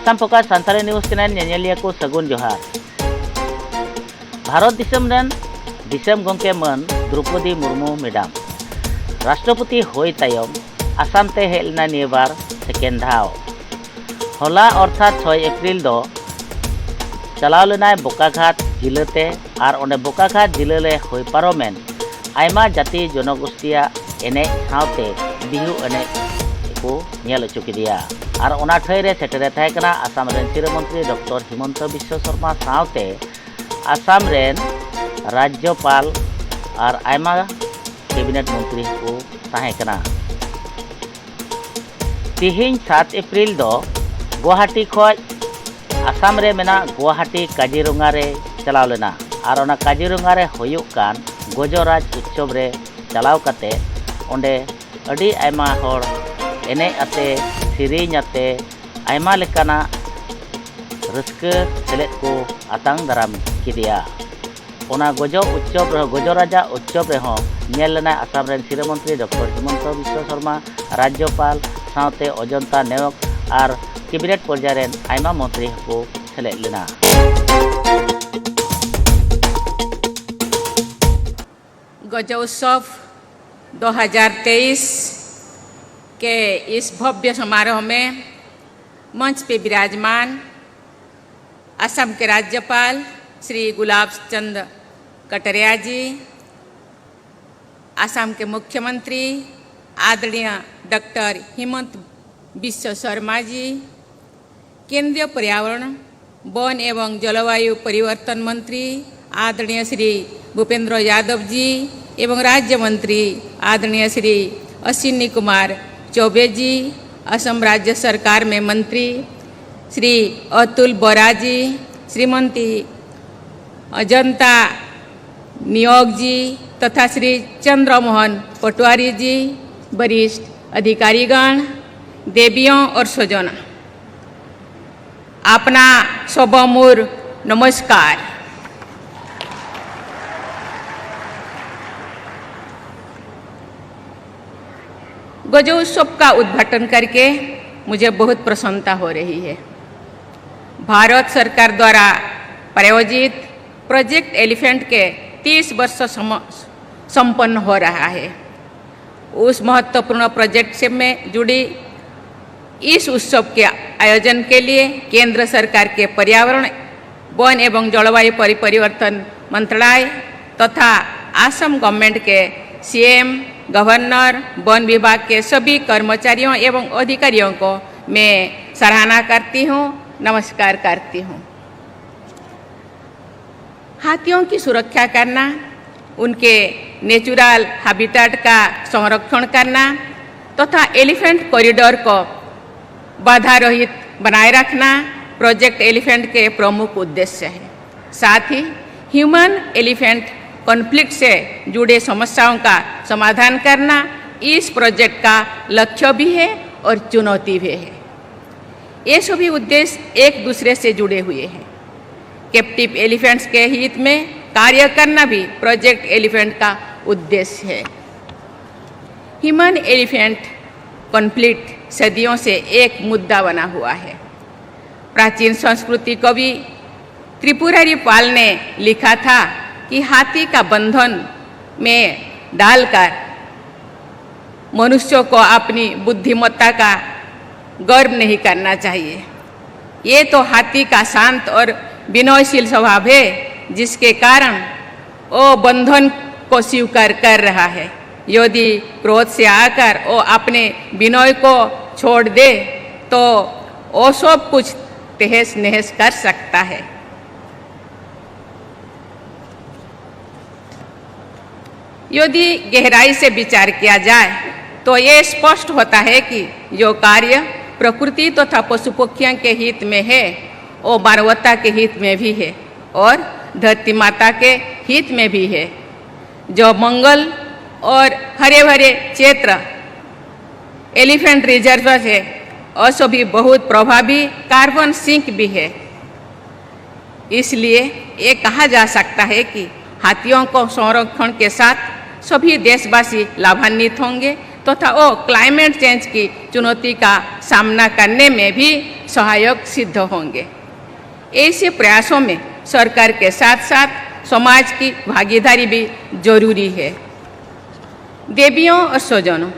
Assam focus Santali news channel नेनेलिया को सगुन जोहार। भारत दिसम रेन दिसम गंके मन द्रौपदी मुर्मू मैडम राष्ट्रपति होय तायम आसाम ते हेलना निबार सेकेंड धाव होला अर्थात 6 एप्रिल दो चलाव लेना बोकाघाट जिलाते और ओंडे बोकाघाट जिले होय पारोमेन आयमा जाति जनगोष्ठिया एने सावते बिहु एने को नेल हचो किदिया और ओना ठाईरे सेटेरे थायकना आसाम रेन सिरा मंत्री डॉक्टर हिमंत बिश्व शर्मा सावते आसाम रेन राज्यपाल और आयमा कैबिनेट मंत्री को ताहेकना। तिहिन 7 एप्रिल दो गुवाहाटी खोज आसाम रे मेना गुवाहाटी काजीरंगा रे चलाव लेना और ओना काजीरंगा रे होयुक कान गजराज उत्सव रे चलाव काते ओंडे अडी आयमा होड़ एने आते सिरिंग आते आयमा लेकाना रस्के सेलेद को आतांग दाराम किदिया। ओना गजराजा उत्सव रे हों नेल लेना आसाम रेन सिरा मंत्री डॉक्टर हिमंत बिश्व शर्मा राज्यपाल सावते अजंता नेवक और कैबिनेट पर्याय रेन आयमा मंत्री को सेलेद लेना। गज उत्सव 2023 के इस भव्य समारोह में मंच पे विराजमान असम के राज्यपाल श्री गुलाब चंद कटारिया जी, असम के मुख्यमंत्री आदरणीय डॉक्टर हिमंत बिश्व शर्मा जी, केंद्रीय पर्यावरण वन एवं जलवायु परिवर्तन मंत्री आदरणीय श्री भूपेंद्र यादव जी एवं राज्य मंत्री आदरणीय श्री अश्विनी कुमार चौबे जी, असम राज्य सरकार में मंत्री श्री अतुल बोरा जी, श्रीमती अजंता नियोग जी तथा श्री चंद्रमोहन पटवारी जी, वरिष्ठ अधिकारीगण, देवियों और स्वजन, अपना सबमूर नमस्कार। गज उत्सव का उद्घाटन करके मुझे बहुत प्रसन्नता हो रही है। भारत सरकार द्वारा प्रायोजित प्रोजेक्ट एलिफेंट के 30 वर्ष संपन्न हो रहा है। उस महत्वपूर्ण प्रोजेक्ट से में जुड़ी इस उत्सव के आयोजन के लिए केंद्र सरकार के पर्यावरण वन एवं जलवायु परिवर्तन मंत्रालय तथा असम गवर्नमेंट के सीएम, गवर्नर, वन विभाग के सभी कर्मचारियों एवं अधिकारियों को मैं सराहना करती हूँ, नमस्कार करती हूँ। हाथियों की सुरक्षा करना, उनके नेचुरल हैबिटेट का संरक्षण करना तथा एलिफेंट कॉरिडोर को बाधा रहित बनाए रखना प्रोजेक्ट एलिफेंट के प्रमुख उद्देश्य है। साथ ही ह्यूमन एलिफेंट कॉन्फ्लिक्ट से जुड़े समस्याओं का समाधान करना इस प्रोजेक्ट का लक्ष्य भी है और चुनौती भी है। ये सभी उद्देश्य एक दूसरे से जुड़े हुए हैं। कैप्टिव एलिफेंट्स के हित में कार्य करना भी प्रोजेक्ट एलिफेंट का उद्देश्य है। ह्यूमन एलिफेंट कॉन्फ्लिक्ट सदियों से एक मुद्दा बना हुआ है। प्राचीन संस्कृति कवि त्रिपुरारी पाल ने लिखा था कि हाथी का बंधन में डालकर मनुष्यों को अपनी बुद्धिमत्ता का गर्व नहीं करना चाहिए। ये तो हाथी का शांत और विनयशील स्वभाव है, जिसके कारण वो बंधन को स्वीकार कर रहा है। यदि क्रोध से आकर वो अपने विनय को छोड़ दे तो वो सब कुछ तहस नहस कर सकता है। यदि गहराई से विचार किया जाए तो ये स्पष्ट होता है कि जो कार्य प्रकृति तथा पशु पक्षियों के हित में है वो मानवता के हित में भी है और धरती माता के हित में भी है। जो मंगल और हरे भरे क्षेत्र एलिफेंट रिजर्व है और सभी बहुत प्रभावी कार्बन सिंक भी है। इसलिए ये कहा जा सकता है कि हाथियों को संरक्षण के साथ सभी देशवासी लाभान्वित होंगे तथा वो क्लाइमेट चेंज की चुनौती का सामना करने में भी सहायक सिद्ध होंगे। ऐसे प्रयासों में सरकार के साथ साथ समाज की भागीदारी भी जरूरी है। देवियों और स्वजनों,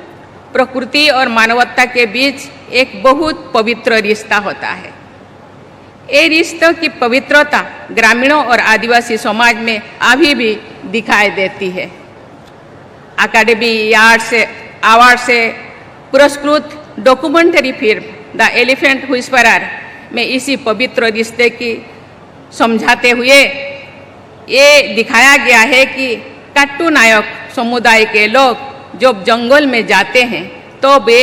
प्रकृति और मानवता के बीच एक बहुत पवित्र रिश्ता होता है। ये रिश्तों की पवित्रता ग्रामीणों और आदिवासी समाज में अभी भी दिखाई देती है। अकादमी अवार्ड से पुरस्कृत documentary film the elephant whisperer में इसी पवित्र रिश्ते की समझाते हुए ये दिखाया गया है कि काट्टू नायक समुदाय के लोग जब जंगल में जाते हैं तो वे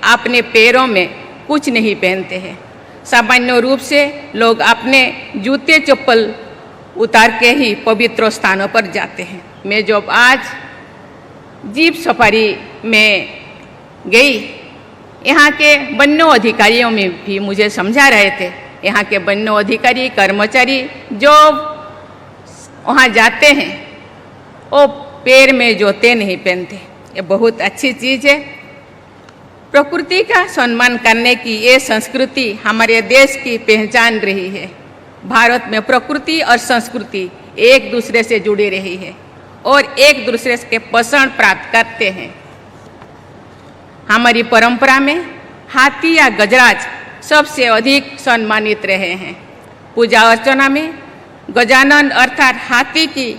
अपने पैरों में कुछ नहीं पहनते हैं। सामान्य रूप से लोग अपने जूते चप्पल उतार के ही पवित्र स्थानों पर जाते हैं। मैं जब आज जीप सफारी में गई, यहाँ के वन्य अधिकारियों में भी मुझे समझा रहे थे। यहाँ के वन्य अधिकारी कर्मचारी जो वहाँ जाते हैं वो पैर में जूते नहीं पहनते। ये बहुत अच्छी चीज़ है। प्रकृति का सम्मान करने की ये संस्कृति हमारे देश की पहचान रही है। भारत में प्रकृति और संस्कृति एक दूसरे से जुड़ी रही है और एक दूसरे के पोषण प्राप्त करते हैं। हमारी परंपरा में हाथी या गजराज सबसे अधिक सम्मानित रहे हैं। पूजा अर्चना में गजानन अर्थात हाथी की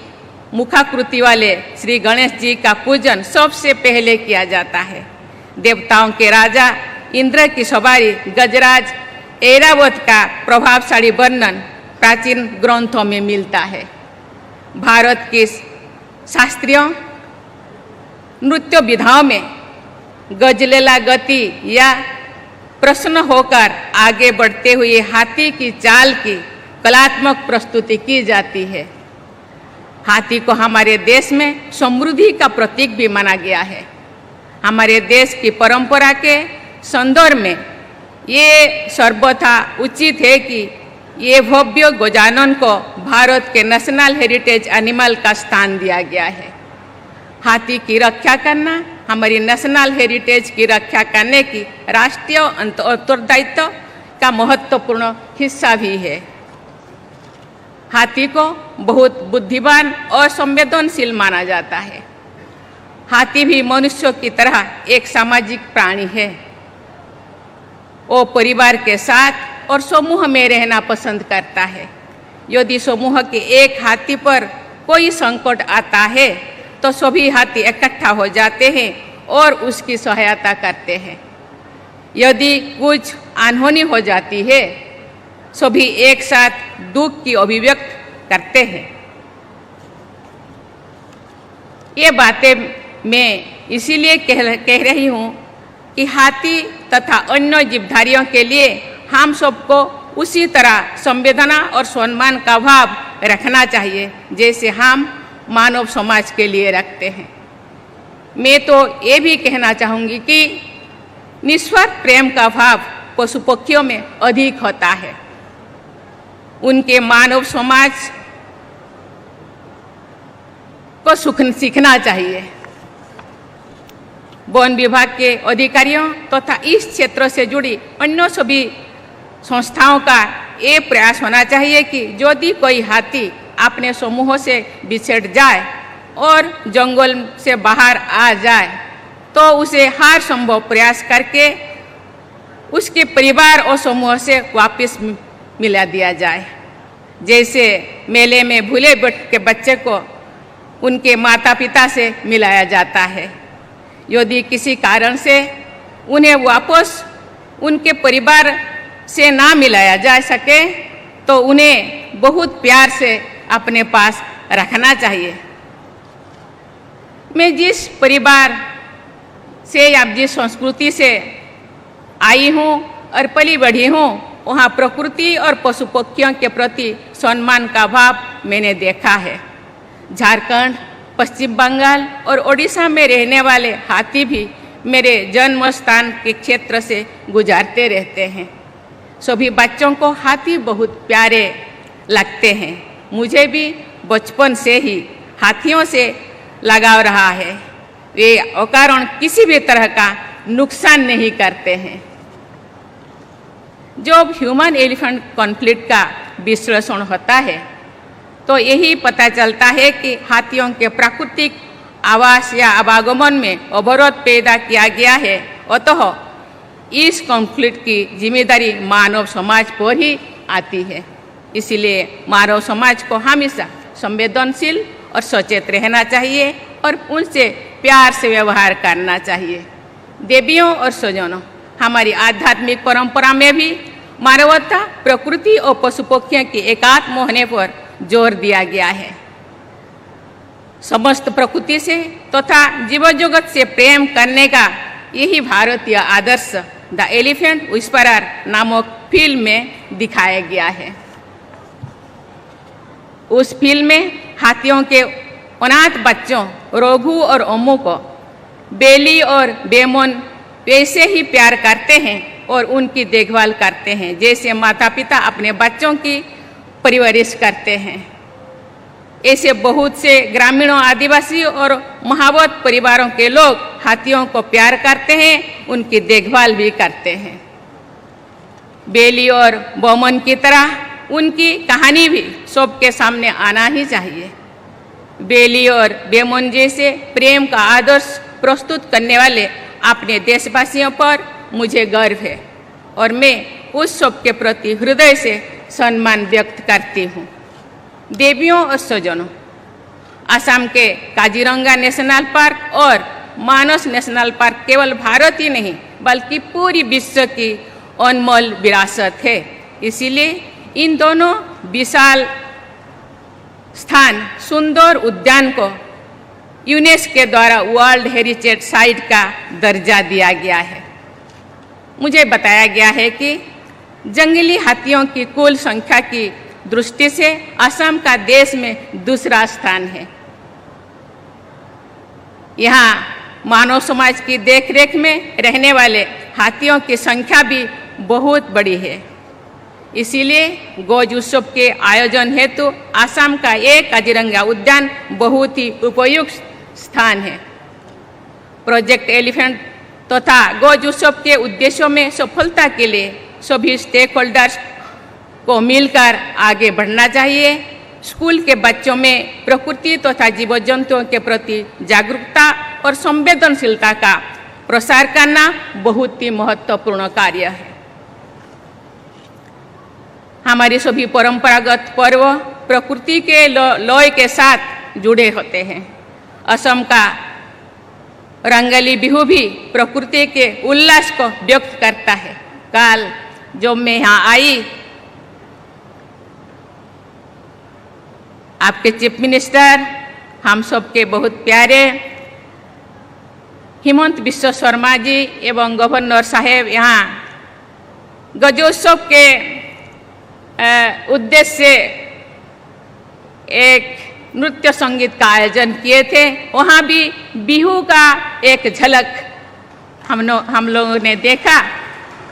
मुखाकृति वाले श्री गणेश जी का पूजन सबसे पहले किया जाता है। देवताओं के राजा इंद्र की सवारी गजराज ऐरावत का प्रभावशाली वर्णन प्राचीन ग्रंथों में मिलता है। भारत की शास्त्रीय नृत्य विधाओं में गजलेला गति या प्रसन्न होकर आगे बढ़ते हुए हाथी की चाल की कलात्मक प्रस्तुति की जाती है। हाथी को हमारे देश में समृद्धि का प्रतीक भी माना गया है। हमारे देश की परंपरा के संदर्भ में ये सर्वथा उचित है कि ये भव्य गजानन को भारत के नेशनल हेरिटेज एनिमल का स्थान दिया गया है। हाथी की रक्षा करना हमारी नेशनल हेरिटेज की रक्षा करने की राष्ट्रीय उत्तरदायित्व का महत्वपूर्ण हिस्सा भी है। हाथी को बहुत बुद्धिमान और संवेदनशील माना जाता है। हाथी भी मनुष्यों की तरह एक सामाजिक प्राणी है। वो परिवार के साथ और समूह में रहना पसंद करता है। यदि समूह के एक हाथी पर कोई संकट आता है तो सभी हाथी इकट्ठा हो जाते हैं और उसकी सहायता करते हैं। यदि कुछ अनहोनी हो जाती है सभी एक साथ दुख की अभिव्यक्त करते हैं। ये बातें मैं इसीलिए कह रही हूँ कि हाथी तथा अन्य जीवधारियों के लिए हम सबको उसी तरह संवेदना और सम्मान का भाव रखना चाहिए जैसे हम मानव समाज के लिए रखते हैं। मैं तो ये भी कहना चाहूँगी कि निस्वार्थ प्रेम का भाव पशु पक्षियों में अधिक होता है। उनके मानव समाज को सीखना चाहिए। वन विभाग के अधिकारियों तथा इस क्षेत्र से जुड़ी अन्य सभी संस्थाओं का ये प्रयास होना चाहिए कि यदि कोई हाथी अपने समूह से बिछड़ जाए और जंगल से बाहर आ जाए तो उसे हर संभव प्रयास करके उसके परिवार और समूह से वापस मिला दिया जाए। जैसे मेले में भूले के बच्चे को उनके माता पिता से मिलाया जाता है। यदि किसी कारण से उन्हें वापस उनके परिवार से ना मिलाया जा सके तो उन्हें बहुत प्यार से अपने पास रखना चाहिए। मैं जिस परिवार से या जिस संस्कृति से आई हूँ और पली बढ़ी हूँ वहाँ प्रकृति और पशु पक्षियों के प्रति सम्मान का भाव मैंने देखा है। झारखंड, पश्चिम बंगाल और ओडिशा में रहने वाले हाथी भी मेरे जन्म स्थान के क्षेत्र से गुजरते रहते हैं। सभी बच्चों को हाथी बहुत प्यारे लगते हैं। मुझे भी बचपन से ही हाथियों से लगाव रहा है। वे अकारण किसी भी तरह का नुकसान नहीं करते हैं। जब ह्यूमन एलिफेंट कॉन्फ्लिक्ट का विश्लेषण होता है तो यही पता चलता है कि हाथियों के प्राकृतिक आवास या आवागमन में अवरोध पैदा किया गया है। अतः इस कॉन्फ्लिक्ट की जिम्मेदारी मानव समाज पर ही आती है। इसलिए मानव समाज को हमेशा संवेदनशील और सचेत रहना चाहिए और उनसे प्यार से व्यवहार करना चाहिए। देवियों और स्वजनों, हमारी आध्यात्मिक परंपरा में भी मानवता, प्रकृति और पशु पक्षियों की एकात्म होने पर जोर दिया गया है। समस्त प्रकृति से तथा जीव जगत से प्रेम करने का यही भारतीय आदर्श द एलिफेंट विस्परर नामक फिल्म में दिखाया गया है। उस फिल्म में हाथियों के अनाथ बच्चों रघु और अम्मू को बेली और बेमन वैसे ही प्यार करते हैं और उनकी देखभाल करते हैं जैसे माता पिता अपने बच्चों की परवरिश करते हैं। ऐसे बहुत से ग्रामीणों, आदिवासी और महावत परिवारों के लोग हाथियों को प्यार करते हैं, उनकी देखभाल भी करते हैं। बेली और बोमन की तरह उनकी कहानी भी सबके सामने आना ही चाहिए। बेली और बेमन जैसे प्रेम का आदर्श प्रस्तुत करने वाले अपने देशवासियों पर मुझे गर्व है और मैं उस सब के प्रति हृदय से सम्मान व्यक्त करती हूँ। देवियों और स्वजनों, असम के काजीरंगा नेशनल पार्क और मानस नेशनल पार्क केवल भारत ही नहीं बल्कि पूरी विश्व की अनमोल विरासत है। इसीलिए इन दोनों विशाल स्थान सुंदर उद्यान को यूनेस्को द्वारा वर्ल्ड हेरिटेज साइट का दर्जा दिया गया है। मुझे बताया गया है कि जंगली हाथियों की कुल संख्या की दृष्टि से असम का देश में दूसरा स्थान है। यहाँ मानव समाज की देखरेख में रहने वाले हाथियों की संख्या भी बहुत बड़ी है। इसीलिए गौज उत्सव के आयोजन हेतु असम का एक काजीरंगा उद्यान बहुत ही उपयुक्त स्थान है। प्रोजेक्ट एलिफेंट तथा गौज उत्सव के उद्देश्यों में सफलता के लिए सभी स्टेक होल्डर्स को मिलकर आगे बढ़ना चाहिए। स्कूल के बच्चों में प्रकृति तथा जीव जंतुओं के प्रति जागरूकता और संवेदनशीलता का प्रसार करना बहुत ही महत्वपूर्ण कार्य है। हमारे सभी परंपरागत पर्व प्रकृति के लय के साथ जुड़े होते हैं। असम का रंगली बिहू भी प्रकृति के उल्लास को व्यक्त करता है। कल जब मैं यहाँ आई, आपके चीफ मिनिस्टर, हम सबके बहुत प्यारे हिमंत बिश्व शर्मा जी एवं गवर्नर साहेब यहाँ गजोत्सव के उद्देश्य से एक नृत्य संगीत का आयोजन किए थे। वहाँ भी बिहू का एक झलक हम लोगों ने देखा,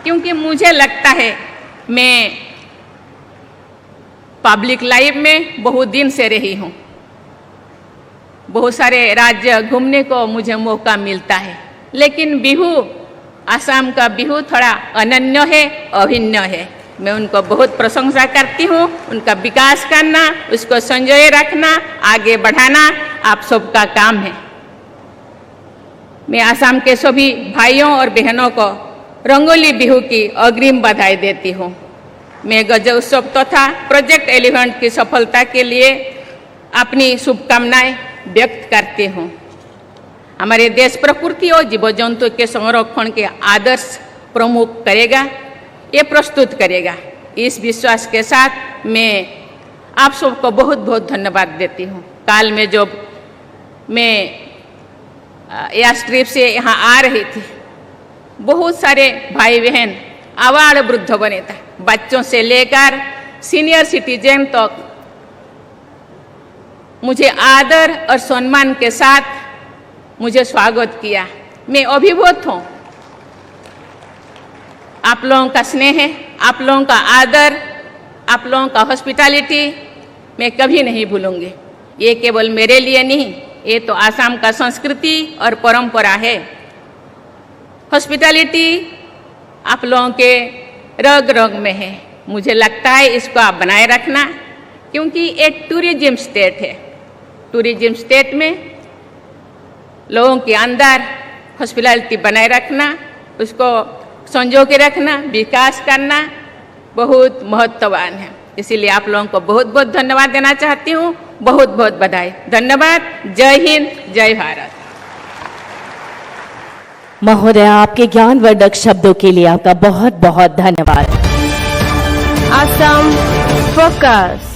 क्योंकि मुझे लगता है मैं पब्लिक लाइफ में बहुत दिन से रही हूँ। बहुत सारे राज्य घूमने को मुझे मौका मिलता है, लेकिन बिहू, असम का बिहू थोड़ा अनन्य है, अभिन्न है। मैं उनको बहुत प्रशंसा करती हूँ। उनका विकास करना, उसको संजोए रखना, आगे बढ़ाना आप सबका काम है। मैं असम के सभी भाइयों और बहनों को रंगोली बिहू की अग्रिम बधाई देती हूँ। मैं गज उत्सव तथा प्रोजेक्ट एलिफेंट की सफलता के लिए अपनी शुभकामनाएं व्यक्त करती हूँ। हमारे देश प्रकृति और जीव जंतु के संरक्षण के आदर्श प्रमुख करेगा, ये प्रस्तुत करेगा। इस विश्वास के साथ मैं आप सबको बहुत बहुत धन्यवाद देती हूँ। काल में जब मैं एयर स्ट्रिप से यहाँ आ रही थी, बहुत सारे भाई बहन आवाड़ वृद्ध बने थे, बच्चों से लेकर सीनियर सिटीजन तक मुझे आदर और सम्मान के साथ मुझे स्वागत किया। मैं अभिभूत हूँ। आप लोगों का स्नेह, आप लोगों का आदर, आप लोगों का हॉस्पिटैलिटी मैं कभी नहीं भूलूंगी। ये केवल मेरे लिए नहीं ये तो आसाम का संस्कृति और परंपरा है। हॉस्पिटैलिटी आप लोगों के रग रग में है। मुझे लगता है इसको आप बनाए रखना, क्योंकि एक टूरिज्म स्टेट है। टूरिज्म स्टेट में लोगों के अंदर हॉस्पिटैलिटी बनाए रखना, उसको संजो के रखना, विकास करना बहुत महत्ववान है। इसीलिए आप लोगों को बहुत बहुत धन्यवाद देना चाहती हूँ। बहुत बहुत बधाई। धन्यवाद। जय हिंद, जय भारत। महोदय, आपके ज्ञानवर्धक शब्दों के लिए आपका बहुत बहुत धन्यवाद। Assam Focus.